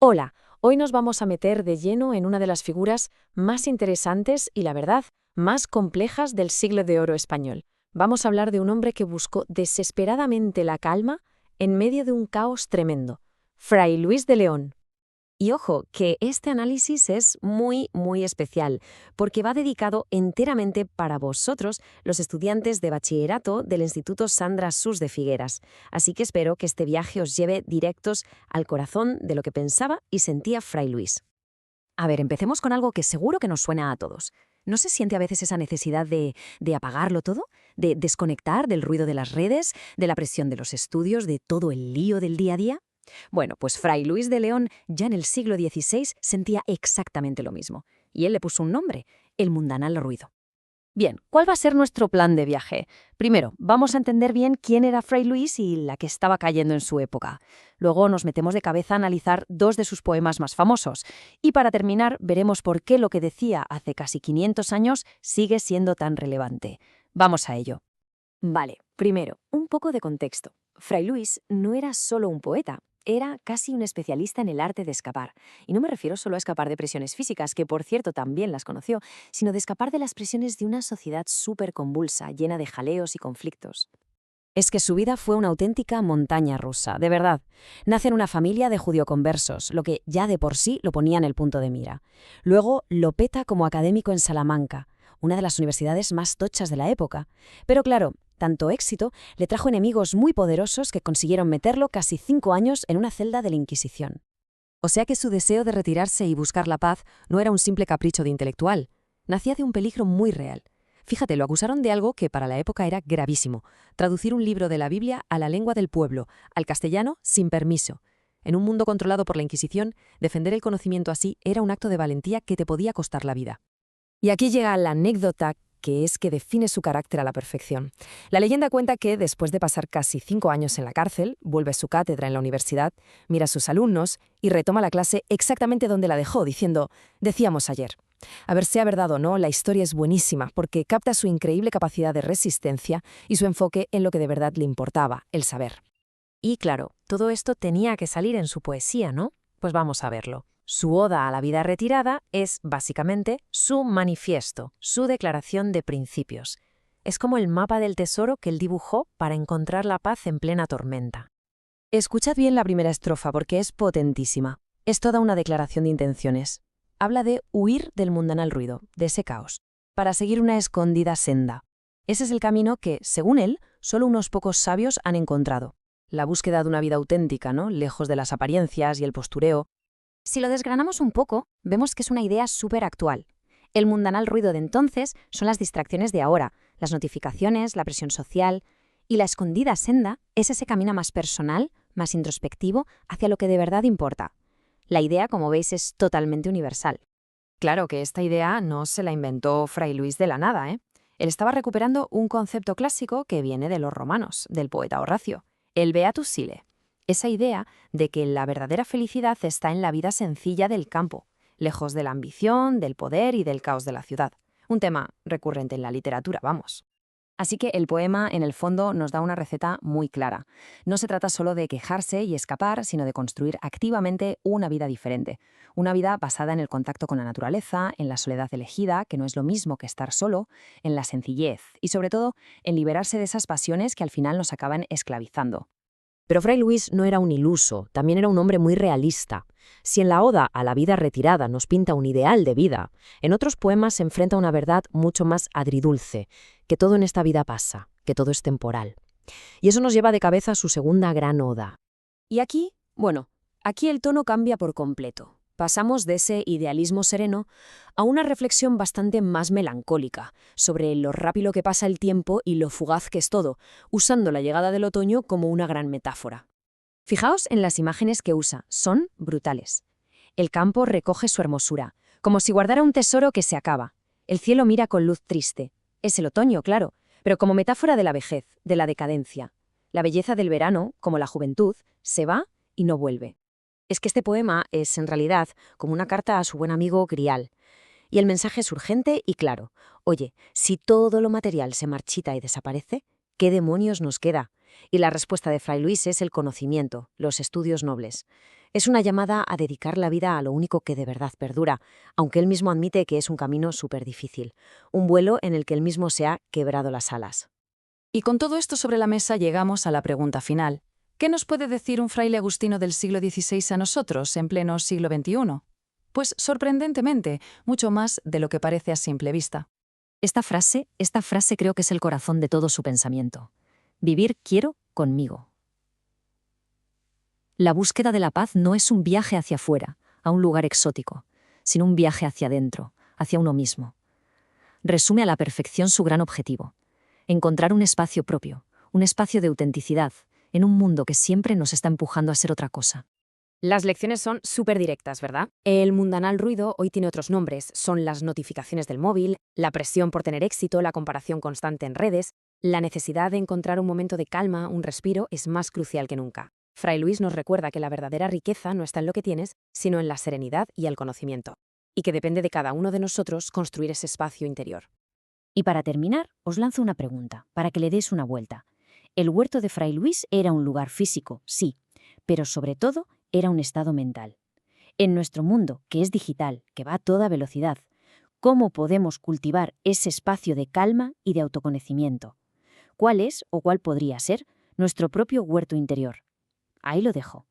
Hola, hoy nos vamos a meter de lleno en una de las figuras más interesantes y, la verdad, más complejas del siglo de oro español. Vamos a hablar de un hombre que buscó desesperadamente la calma en medio de un caos tremendo, Fray Luis de León. Y ojo, que este análisis es muy especial, porque va dedicado enteramente para vosotros, los estudiantes de bachillerato del Instituto Sandra Sus de Figueras. Así que espero que este viaje os lleve directos al corazón de lo que pensaba y sentía Fray Luis. A ver, empecemos con algo que seguro que nos suena a todos. ¿No se siente a veces esa necesidad de apagarlo todo? ¿De desconectar del ruido de las redes, de la presión de los estudios, de todo el lío del día a día? Bueno, pues Fray Luis de León ya en el siglo XVI sentía exactamente lo mismo. Y él le puso un nombre, el mundanal ruido. Bien, ¿cuál va a ser nuestro plan de viaje? Primero, vamos a entender bien quién era Fray Luis y la que estaba cayendo en su época. Luego nos metemos de cabeza a analizar dos de sus poemas más famosos. Y para terminar, veremos por qué lo que decía hace casi 500 años sigue siendo tan relevante. Vamos a ello. Vale, primero, un poco de contexto. Fray Luis no era solo un poeta, era casi un especialista en el arte de escapar. Y no me refiero solo a escapar de presiones físicas, que por cierto también las conoció, sino de escapar de las presiones de una sociedad súper convulsa, llena de jaleos y conflictos. Es que su vida fue una auténtica montaña rusa, de verdad. Nace en una familia de judío-conversos, lo que ya de por sí lo ponía en el punto de mira. Luego lo peta como académico en Salamanca, una de las universidades más tochas de la época. Pero claro, tanto éxito le trajo enemigos muy poderosos que consiguieron meterlo casi 5 años en una celda de la Inquisición. O sea que su deseo de retirarse y buscar la paz no era un simple capricho de intelectual. Nacía de un peligro muy real. Fíjate, lo acusaron de algo que para la época era gravísimo: traducir un libro de la Biblia a la lengua del pueblo, al castellano, sin permiso. En un mundo controlado por la Inquisición, defender el conocimiento así era un acto de valentía que te podía costar la vida. Y aquí llega la anécdota que es que define su carácter a la perfección. La leyenda cuenta que, después de pasar casi 5 años en la cárcel, vuelve a su cátedra en la universidad, mira a sus alumnos y retoma la clase exactamente donde la dejó, diciendo: «Decíamos ayer». A ver, sea verdad o no, la historia es buenísima porque capta su increíble capacidad de resistencia y su enfoque en lo que de verdad le importaba, el saber. Y claro, todo esto tenía que salir en su poesía, ¿no? Pues vamos a verlo. Su oda a la vida retirada es, básicamente, su manifiesto, su declaración de principios. Es como el mapa del tesoro que él dibujó para encontrar la paz en plena tormenta. Escuchad bien la primera estrofa porque es potentísima. Es toda una declaración de intenciones. Habla de huir del mundanal ruido, de ese caos, para seguir una escondida senda. Ese es el camino que, según él, solo unos pocos sabios han encontrado. La búsqueda de una vida auténtica, ¿no? Lejos de las apariencias y el postureo. Si lo desgranamos un poco, vemos que es una idea súper actual. El mundanal ruido de entonces son las distracciones de ahora, las notificaciones, la presión social, y la escondida senda es ese camino más personal, más introspectivo, hacia lo que de verdad importa. La idea, como veis, es totalmente universal. Claro que esta idea no se la inventó Fray Luis de la nada, ¿eh? Él estaba recuperando un concepto clásico que viene de los romanos, del poeta Horacio, el Beatus Sile. Esa idea de que la verdadera felicidad está en la vida sencilla del campo, lejos de la ambición, del poder y del caos de la ciudad. Un tema recurrente en la literatura, vamos. Así que el poema, en el fondo, nos da una receta muy clara. No se trata solo de quejarse y escapar, sino de construir activamente una vida diferente. Una vida basada en el contacto con la naturaleza, en la soledad elegida, que no es lo mismo que estar solo, en la sencillez y, sobre todo, en liberarse de esas pasiones que al final nos acaban esclavizando. Pero Fray Luis no era un iluso, también era un hombre muy realista. Si en la Oda a la vida retirada nos pinta un ideal de vida, en otros poemas se enfrenta a una verdad mucho más agridulce, que todo en esta vida pasa, que todo es temporal. Y eso nos lleva de cabeza a su segunda gran Oda. Y aquí, bueno, aquí el tono cambia por completo. Pasamos de ese idealismo sereno a una reflexión bastante más melancólica sobre lo rápido que pasa el tiempo y lo fugaz que es todo, usando la llegada del otoño como una gran metáfora. Fijaos en las imágenes que usa, son brutales. El campo recoge su hermosura, como si guardara un tesoro que se acaba. El cielo mira con luz triste. Es el otoño, claro, pero como metáfora de la vejez, de la decadencia. La belleza del verano, como la juventud, se va y no vuelve. Es que este poema es, en realidad, como una carta a su buen amigo Grial. Y el mensaje es urgente y claro. Oye, si todo lo material se marchita y desaparece, ¿qué demonios nos queda? Y la respuesta de Fray Luis es el conocimiento, los estudios nobles. Es una llamada a dedicar la vida a lo único que de verdad perdura, aunque él mismo admite que es un camino súper difícil, un vuelo en el que él mismo se ha quebrado las alas. Y con todo esto sobre la mesa llegamos a la pregunta final. ¿Qué nos puede decir un fraile agustino del siglo XVI a nosotros, en pleno siglo XXI? Pues, sorprendentemente, mucho más de lo que parece a simple vista. Esta frase creo que es el corazón de todo su pensamiento. Vivir quiero conmigo. La búsqueda de la paz no es un viaje hacia afuera, a un lugar exótico, sino un viaje hacia adentro, hacia uno mismo. Resume a la perfección su gran objetivo: encontrar un espacio propio, un espacio de autenticidad, en un mundo que siempre nos está empujando a ser otra cosa. Las lecciones son súper directas, ¿verdad? El mundanal ruido hoy tiene otros nombres. Son las notificaciones del móvil, la presión por tener éxito, la comparación constante en redes. La necesidad de encontrar un momento de calma, un respiro, es más crucial que nunca. Fray Luis nos recuerda que la verdadera riqueza no está en lo que tienes, sino en la serenidad y el conocimiento. Y que depende de cada uno de nosotros construir ese espacio interior. Y para terminar, os lanzo una pregunta, para que le deis una vuelta. El huerto de Fray Luis era un lugar físico, sí, pero sobre todo era un estado mental. En nuestro mundo, que es digital, que va a toda velocidad, ¿cómo podemos cultivar ese espacio de calma y de autoconocimiento? ¿Cuál es o cuál podría ser nuestro propio huerto interior? Ahí lo dejo.